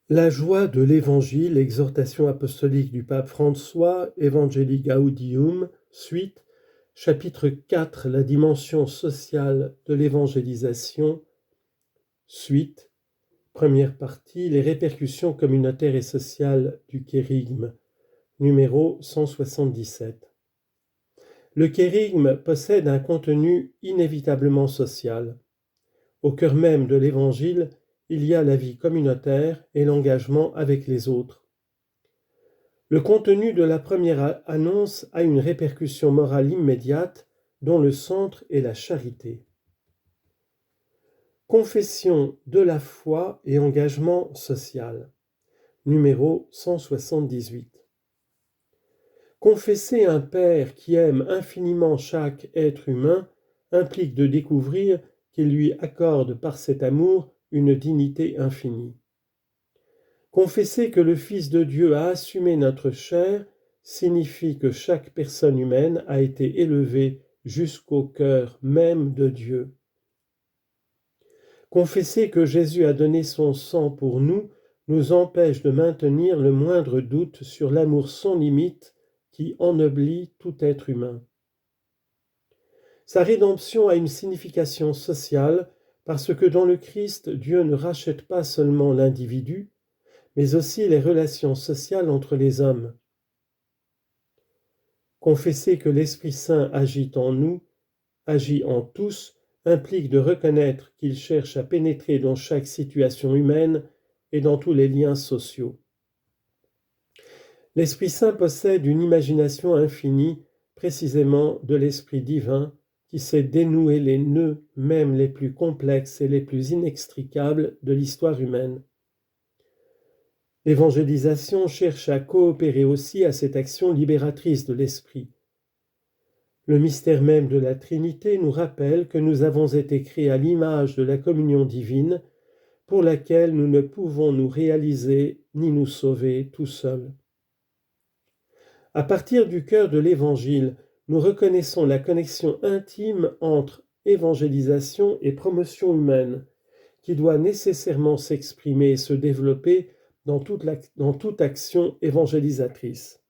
La joie de l'Évangile, exhortation apostolique du pape François, Evangelii Gaudium, suite, chapitre 4, la dimension sociale de l'évangélisation, suite, première partie, les répercussions communautaires et sociales du kérygme, numéro 177. Le kérygme possède un contenu inévitablement social. Au cœur même de l'Évangile, il y a la vie communautaire et l'engagement avec les autres. Le contenu de la première annonce a une répercussion morale immédiate dont le centre est la charité. Confession de la foi et engagement social. Numéro 178. Confesser un Père qui aime infiniment chaque être humain implique de découvrir qu'il lui accorde par cet amour une dignité infinie. Confesser que le Fils de Dieu a assumé notre chair signifie que chaque personne humaine a été élevée jusqu'au cœur même de Dieu. Confesser que Jésus a donné son sang pour nous empêche de maintenir le moindre doute sur l'amour sans limite qui ennoblit tout être humain. Sa rédemption a une signification sociale parce que dans le Christ, Dieu ne rachète pas seulement l'individu, mais aussi les relations sociales entre les hommes. Confesser que l'Esprit Saint agit en nous, agit en tous, implique de reconnaître qu'il cherche à pénétrer dans chaque situation humaine et dans tous les liens sociaux. L'Esprit Saint possède une imagination infinie, précisément de l'Esprit divin, qui sait dénouer les nœuds, même les plus complexes et les plus inextricables de l'histoire humaine. L'évangélisation cherche à coopérer aussi à cette action libératrice de l'Esprit. Le mystère même de la Trinité nous rappelle que nous avons été créés à l'image de la communion divine, pour laquelle nous ne pouvons nous réaliser ni nous sauver tout seuls. À partir du cœur de l'Évangile, nous reconnaissons la connexion intime entre évangélisation et promotion humaine, qui doit nécessairement s'exprimer et se développer dans toute action évangélisatrice.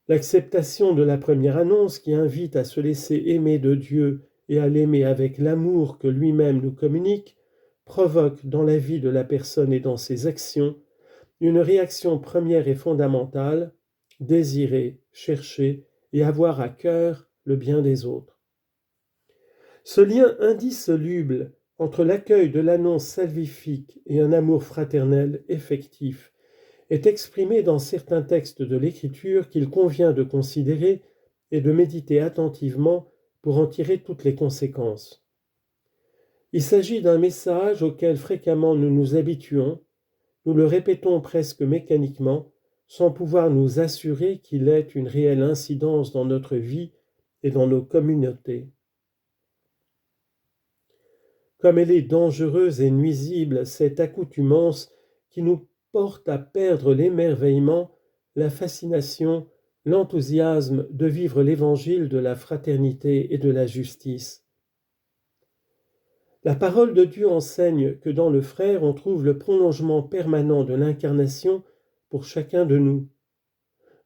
L'acceptation de la première annonce qui invite à se laisser aimer de Dieu et à l'aimer avec l'amour que lui-même nous communique provoque dans la vie de la personne et dans ses actions une réaction première et fondamentale, désirer, chercher et avoir à cœur le bien des autres. Ce lien indissoluble entre l'accueil de l'annonce salvifique et un amour fraternel effectif est exprimé dans certains textes de l'Écriture qu'il convient de considérer et de méditer attentivement pour en tirer toutes les conséquences. Il s'agit d'un message auquel fréquemment nous nous habituons, nous le répétons presque mécaniquement, sans pouvoir nous assurer qu'il ait une réelle incidence dans notre vie et dans nos communautés. Comme elle est dangereuse et nuisible, cette accoutumance qui nous porte à perdre l'émerveillement, la fascination, l'enthousiasme de vivre l'évangile de la fraternité et de la justice. La parole de Dieu enseigne que dans le frère, on trouve le prolongement permanent de l'incarnation pour chacun de nous.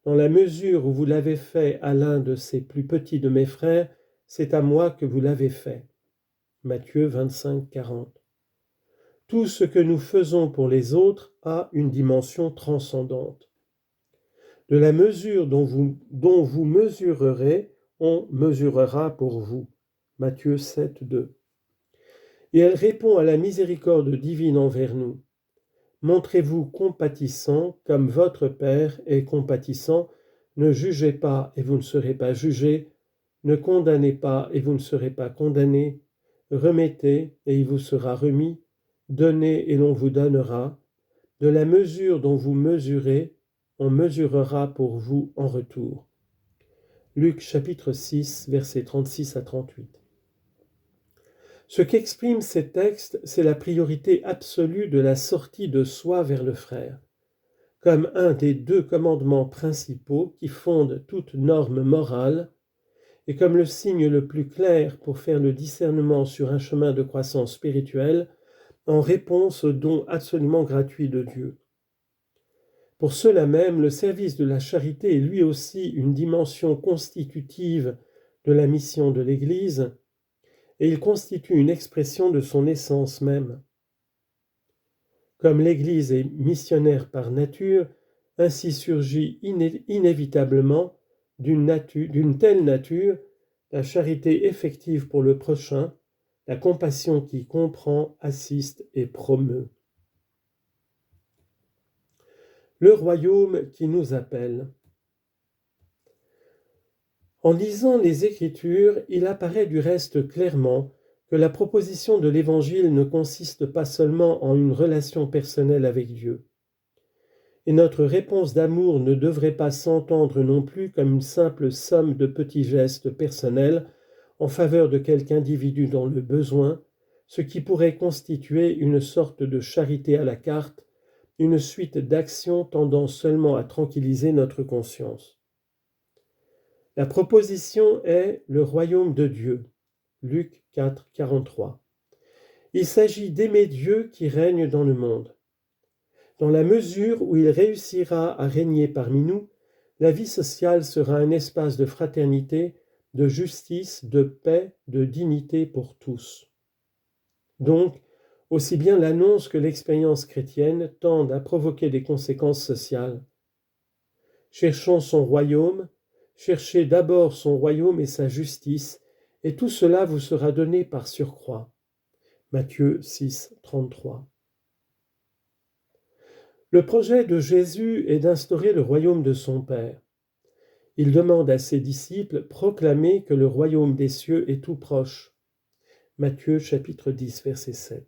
Dans la mesure où vous l'avez fait à l'un de ces plus petits de mes frères, c'est à moi que vous l'avez fait. Matthieu 25, 40. Tout ce que nous faisons pour les autres a une dimension transcendante. De la mesure dont vous mesurerez, on mesurera pour vous. Matthieu 7, 2. Et elle répond à la miséricorde divine envers nous. Montrez-vous compatissants comme votre Père est compatissant. Ne jugez pas et vous ne serez pas jugés. Ne condamnez pas et vous ne serez pas condamnés. Remettez et il vous sera remis. Donnez et l'on vous donnera. De la mesure dont vous mesurez, on mesurera pour vous en retour. Luc chapitre 6, versets 36 à 38. Ce qu'expriment ces textes, c'est la priorité absolue de la sortie de soi vers le frère, comme un des deux commandements principaux qui fondent toute norme morale, et comme le signe le plus clair pour faire le discernement sur un chemin de croissance spirituelle, en réponse au don absolument gratuit de Dieu. Pour cela même, le service de la charité est lui aussi une dimension constitutive de la mission de l'Église, et il constitue une expression de son essence même. Comme l'Église est missionnaire par nature, ainsi surgit inévitablement d'une telle nature la charité effective pour le prochain, la compassion qui comprend, assiste et promeut. Le royaume qui nous appelle. En lisant les Écritures, il apparaît du reste clairement que la proposition de l'Évangile ne consiste pas seulement en une relation personnelle avec Dieu. Et notre réponse d'amour ne devrait pas s'entendre non plus comme une simple somme de petits gestes personnels en faveur de quelque individu dans le besoin, ce qui pourrait constituer une sorte de charité à la carte, une suite d'actions tendant seulement à tranquilliser notre conscience. La proposition est le royaume de Dieu. Luc 4, 43. Il s'agit d'aimer Dieu qui règne dans le monde. Dans la mesure où il réussira à régner parmi nous, la vie sociale sera un espace de fraternité, de justice, de paix, de dignité pour tous. Donc, aussi bien l'annonce que l'expérience chrétienne tendent à provoquer des conséquences sociales. Cherchons son royaume, cherchez d'abord son royaume et sa justice, et tout cela vous sera donné par surcroît. Matthieu 6, 33. Le projet de Jésus est d'instaurer le royaume de son Père. Il demande à ses disciples, proclamez que le royaume des cieux est tout proche. Matthieu chapitre 10, verset 7.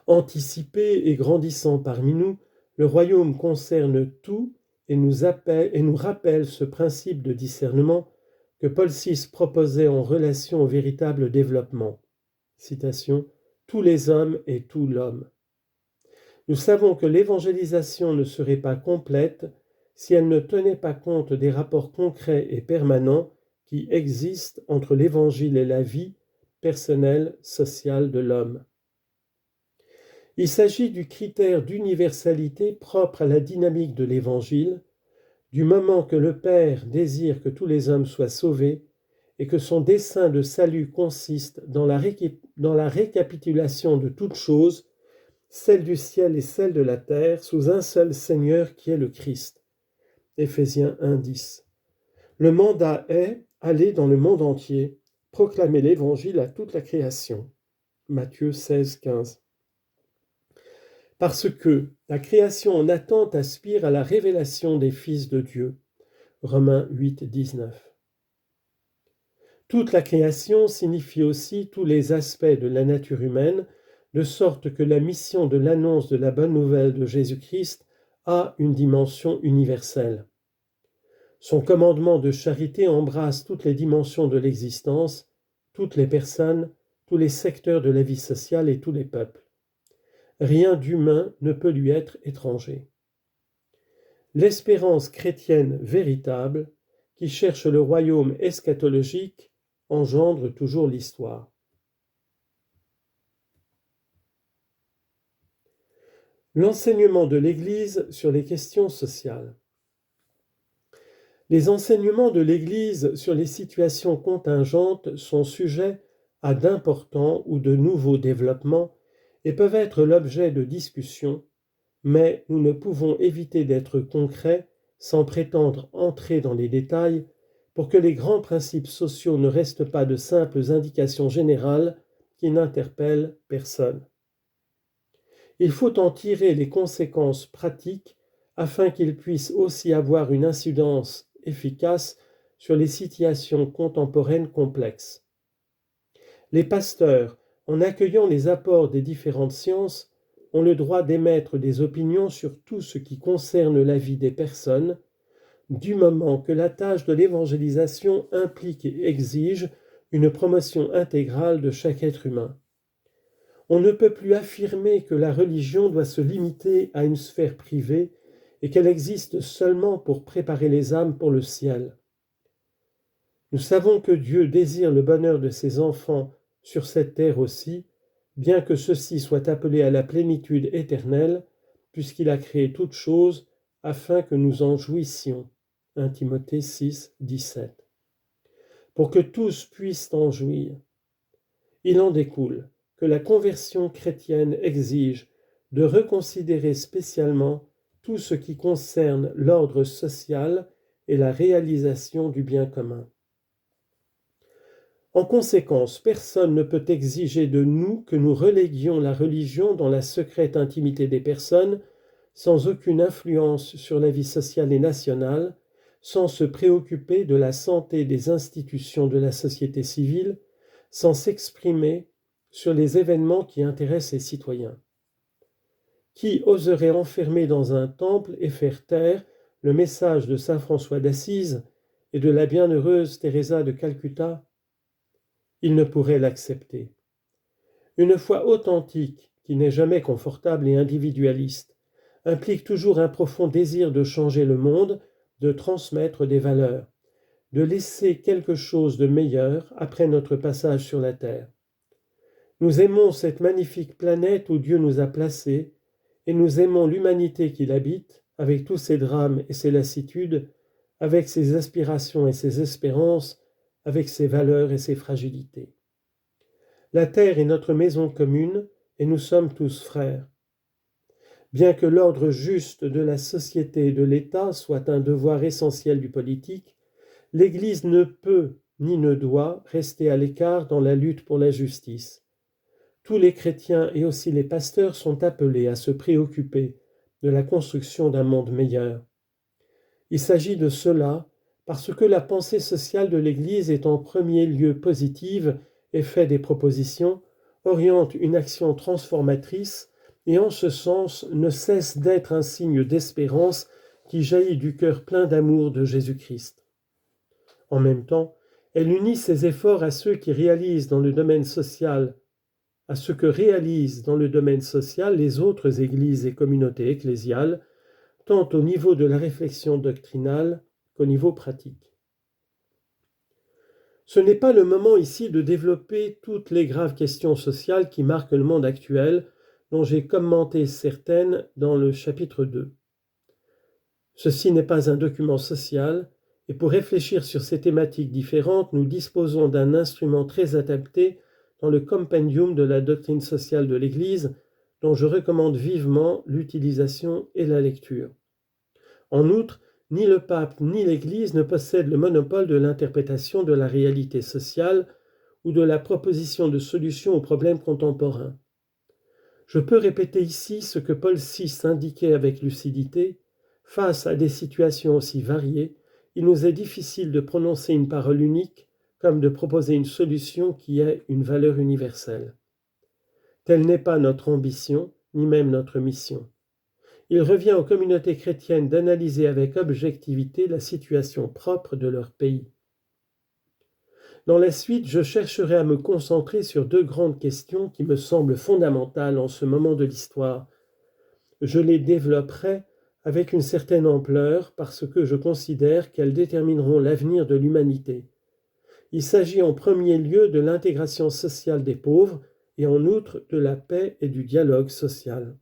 Anticipé et grandissant parmi nous, le royaume concerne tout et nous rappelle ce principe de discernement que Paul VI proposait en relation au véritable développement. Citation, tous les hommes et tout l'homme. Nous savons que l'évangélisation ne serait pas complète si elle ne tenait pas compte des rapports concrets et permanents qui existent entre l'évangile et la vie personnelle, sociale de l'homme. Il s'agit du critère d'universalité propre à la dynamique de l'Évangile, du moment que le Père désire que tous les hommes soient sauvés et que son dessein de salut consiste dans la récapitulation de toutes choses, celles du ciel et celles de la terre, sous un seul Seigneur qui est le Christ. Éphésiens 1:10. Le mandat est « aller dans le monde entier, proclamer l'Évangile à toute la création ». Matthieu 16:15. Parce que la création en attente aspire à la révélation des fils de Dieu. Romains 8:19. Toute la création signifie aussi tous les aspects de la nature humaine, de sorte que la mission de l'annonce de la bonne nouvelle de Jésus-Christ a une dimension universelle. Son commandement de charité embrasse toutes les dimensions de l'existence, toutes les personnes, tous les secteurs de la vie sociale et tous les peuples. Rien d'humain ne peut lui être étranger. L'espérance chrétienne véritable, qui cherche le royaume eschatologique, engendre toujours l'histoire. L'enseignement de l'Église sur les questions sociales. Les enseignements de l'Église sur les situations contingentes sont sujets à d'importants ou de nouveaux développements et peuvent être l'objet de discussions, mais nous ne pouvons éviter d'être concrets sans prétendre entrer dans les détails pour que les grands principes sociaux ne restent pas de simples indications générales qui n'interpellent personne. Il faut en tirer les conséquences pratiques afin qu'ils puissent aussi avoir une incidence efficace sur les situations contemporaines complexes. Les pasteurs, en accueillant les apports des différentes sciences, ont le droit d'émettre des opinions sur tout ce qui concerne la vie des personnes, du moment que la tâche de l'évangélisation implique et exige une promotion intégrale de chaque être humain. On ne peut plus affirmer que la religion doit se limiter à une sphère privée et qu'elle existe seulement pour préparer les âmes pour le ciel. Nous savons que Dieu désire le bonheur de ses enfants sur cette terre aussi, bien que ceux-ci soient appelés à la plénitude éternelle, puisqu'il a créé toutes choses afin que nous en jouissions. 1 Timothée 6, 17. Pour que tous puissent en jouir. Il en découle que la conversion chrétienne exige de reconsidérer spécialement tout ce qui concerne l'ordre social et la réalisation du bien commun. En conséquence, personne ne peut exiger de nous que nous reléguions la religion dans la secrète intimité des personnes, sans aucune influence sur la vie sociale et nationale, sans se préoccuper de la santé des institutions de la société civile, sans s'exprimer sur les événements qui intéressent les citoyens. Qui oserait enfermer dans un temple et faire taire le message de saint François d'Assise et de la bienheureuse Teresa de Calcutta? Il ne pourrait l'accepter. Une foi authentique, qui n'est jamais confortable et individualiste, implique toujours un profond désir de changer le monde, de transmettre des valeurs, de laisser quelque chose de meilleur après notre passage sur la terre. Nous aimons cette magnifique planète où Dieu nous a placés, et nous aimons l'humanité qui l'habite, avec tous ses drames et ses lassitudes, avec ses aspirations et ses espérances, avec ses valeurs et ses fragilités. La terre est notre maison commune, et nous sommes tous frères. Bien que l'ordre juste de la société et de l'État soit un devoir essentiel du politique, l'Église ne peut ni ne doit rester à l'écart dans la lutte pour la justice. Tous les chrétiens et aussi les pasteurs sont appelés à se préoccuper de la construction d'un monde meilleur. Il s'agit de cela parce que la pensée sociale de l'Église est en premier lieu positive et fait des propositions, oriente une action transformatrice et en ce sens ne cesse d'être un signe d'espérance qui jaillit du cœur plein d'amour de Jésus-Christ. En même temps, elle unit ses efforts à ceux qui réalisent dans le domaine social, à ce que réalisent dans le domaine social les autres églises et communautés ecclésiales, tant au niveau de la réflexion doctrinale qu'au niveau pratique. Ce n'est pas le moment ici de développer toutes les graves questions sociales qui marquent le monde actuel, dont j'ai commenté certaines dans le chapitre 2. Ceci n'est pas un document social, et pour réfléchir sur ces thématiques différentes, nous disposons d'un instrument très adapté dans le compendium de la doctrine sociale de l'Église, dont je recommande vivement l'utilisation et la lecture. En outre, ni le pape ni l'Église ne possèdent le monopole de l'interprétation de la réalité sociale ou de la proposition de solutions aux problèmes contemporains. Je peux répéter ici ce que Paul VI indiquait avec lucidité: face à des situations aussi variées, il nous est difficile de prononcer une parole unique comme de proposer une solution qui ait une valeur universelle. Telle n'est pas notre ambition, ni même notre mission. Il revient aux communautés chrétiennes d'analyser avec objectivité la situation propre de leur pays. Dans la suite, je chercherai à me concentrer sur deux grandes questions qui me semblent fondamentales en ce moment de l'histoire. Je les développerai avec une certaine ampleur parce que je considère qu'elles détermineront l'avenir de l'humanité. Il s'agit en premier lieu de l'intégration sociale des pauvres et en outre de la paix et du dialogue social.